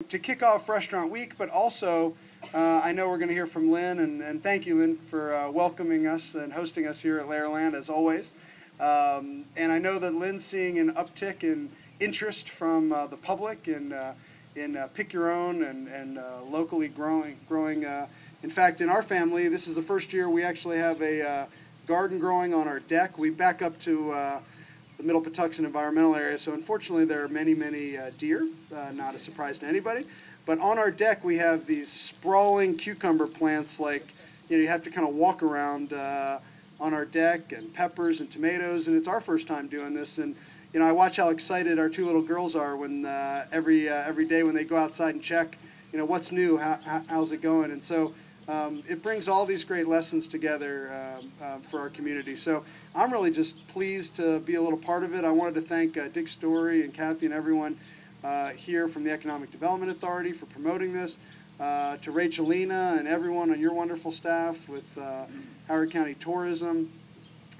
to kick off Restaurant Week, but also I know we're going to hear from Lynn, and thank you, Lynn, for welcoming us and hosting us here at Lairland, as always. And I know that Lynn's seeing an uptick in interest from the public in pick your own and locally growing. In fact, in our family, this is the first year we actually have a garden growing on our deck. We back up to the Middle Patuxent environmental area, so unfortunately there are many deer, not a surprise to anybody. But on our deck we have these sprawling cucumber plants, like, you have to kind of walk around on our deck, and peppers and tomatoes, and it's our first time doing this. And I watch how excited our two little girls are when every day when they go outside and check, what's new, how's it going. And so it brings all these great lessons together for our community. So I'm really just pleased to be a little part of it. I wanted to thank Dick Story and Kathy and everyone here from the Economic Development Authority for promoting this, to Rachelina and everyone on your wonderful staff with Howard County Tourism,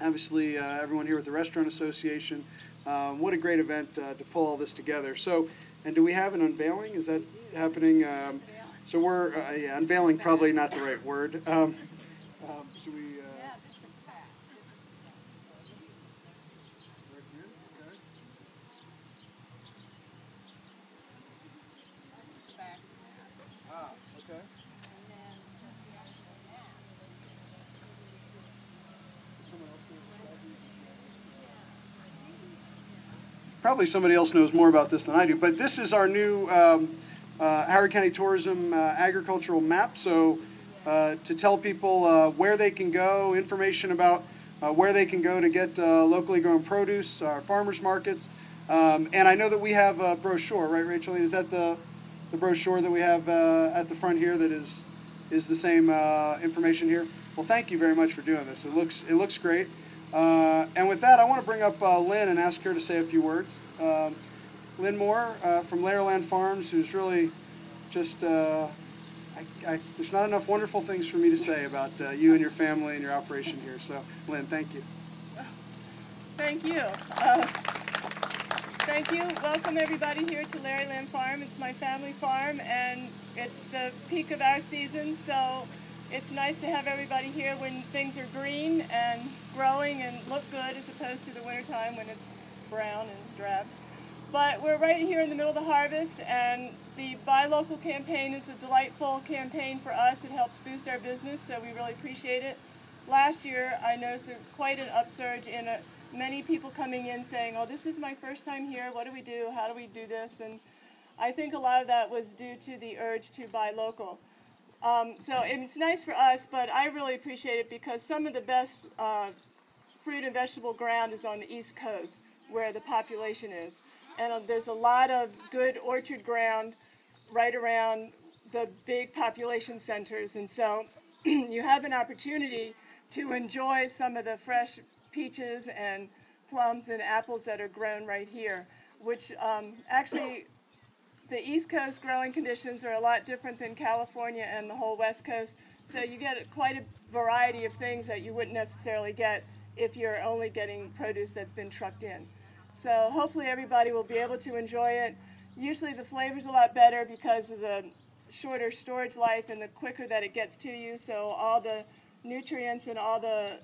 obviously everyone here with the Restaurant Association. What a great event to pull all this together. So, and do we have an unveiling? Is that happening? So we're, unveiling probably not the right word. Should we? Okay. Probably somebody else knows more about this than I do, but this is our new Howard County Tourism agricultural map. So to tell people where they can go, information about where they can go to get locally grown produce, our farmers markets. And I know that we have a brochure, right, Rachel? Is that the brochure that we have at the front here that is the same information here? Well, thank you very much for doing this. It looks great. And with that, I want to bring up Lynn and ask her to say a few words. Lynn Moore from Lairland Farms, who's really just, there's not enough wonderful things for me to say about you and your family and your operation here. So, Lynn, thank you. Thank you. Thank you. Welcome everybody here to Lairland Farm. It's my family farm, and it's the peak of our season, so it's nice to have everybody here when things are green and growing and look good, as opposed to the wintertime when it's brown and drab. But we're right here in the middle of the harvest, and the Buy Local campaign is a delightful campaign for us. It helps boost our business, so we really appreciate it. Last year, I noticed there was quite an upsurge in many people coming in saying, oh, this is my first time here, what do we do, how do we do this? And I think a lot of that was due to the urge to buy local. So it's nice for us, but I really appreciate it because some of the best fruit and vegetable ground is on the East Coast, where the population is. And there's a lot of good orchard ground right around the big population centers. And so you have an opportunity to enjoy some of the fresh peaches and plums and apples that are grown right here, which actually the East Coast growing conditions are a lot different than California and the whole West Coast. So you get quite a variety of things that you wouldn't necessarily get if you're only getting produce that's been trucked in. So hopefully everybody will be able to enjoy it. Usually the flavor's a lot better because of the shorter storage life and the quicker that it gets to you. So all the nutrients and all the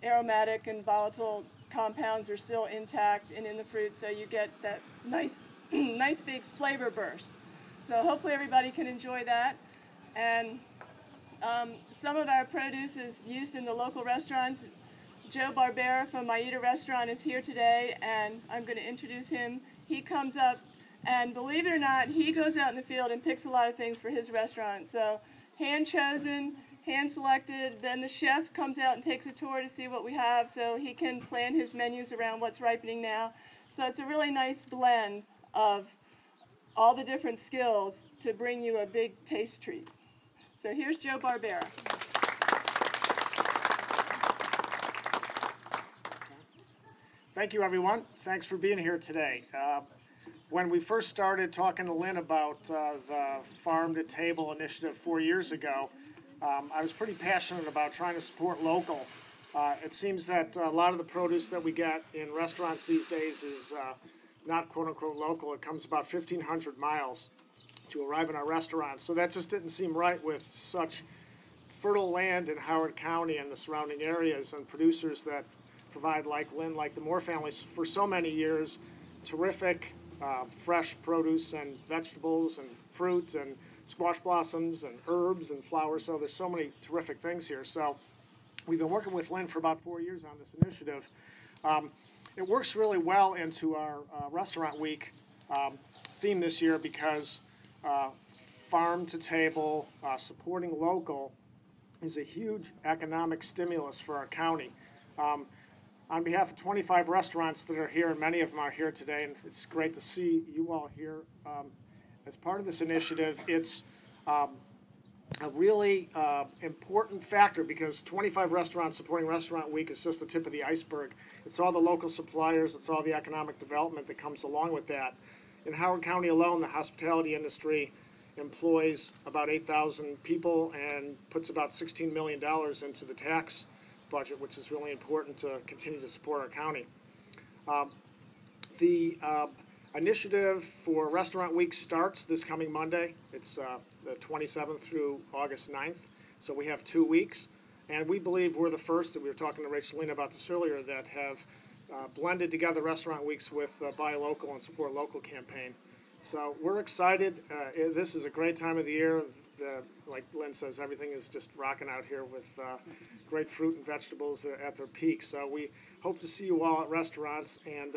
aromatic and volatile compounds are still intact and in the fruit, so you get that nice big flavor burst. So hopefully everybody can enjoy that. And some of our produce is used in the local restaurants. Joe Barbera from Maida Restaurant is here today, and I'm going to introduce him. He comes up, and believe it or not, he goes out in the field and picks a lot of things for his restaurant. So hand-chosen, hand-selected, then the chef comes out and takes a tour to see what we have so he can plan his menus around what's ripening now. So it's a really nice blend of all the different skills to bring you a big taste treat. So here's Joe Barbera. Thank you, everyone. Thanks for being here today. When we first started talking to Lynn about the Farm to Table initiative 4 years ago, I was pretty passionate about trying to support local. It seems that a lot of the produce that we get in restaurants these days is not quote-unquote local. It comes about 1,500 miles. to arrive in our restaurants. So that just didn't seem right with such fertile land in Howard County and the surrounding areas, and producers that provide, like Lynn, like the Moore families, for so many years, terrific fresh produce and vegetables and fruit and squash blossoms and herbs and flowers. So there's so many terrific things here. So we've been working with Lynn for about 4 years on this initiative. It works really well into our Restaurant Week theme this year because farm to table, supporting local is a huge economic stimulus for our county. On behalf of 25 restaurants that are here, and many of them are here today, and it's great to see you all here as part of this initiative. It's a really important factor because 25 restaurants supporting Restaurant Week is just the tip of the iceberg. It's all the local suppliers, it's all the economic development that comes along with that. In Howard County alone, the hospitality industry employs about 8,000 people and puts about $16 million into the tax budget, which is really important to continue to support our county. The initiative for Restaurant Week starts this coming Monday. It's the 27th through August 9th, so we have 2 weeks. And we believe we're the first, and we were talking to Rachelina about this earlier, that have blended together Restaurant Weeks with Buy Local and Support Local campaign. So we're excited. This is a great time of the year. Like Lynn says, everything is just rocking out here with great fruit and vegetables at their peak. So we hope to see you all at restaurants, and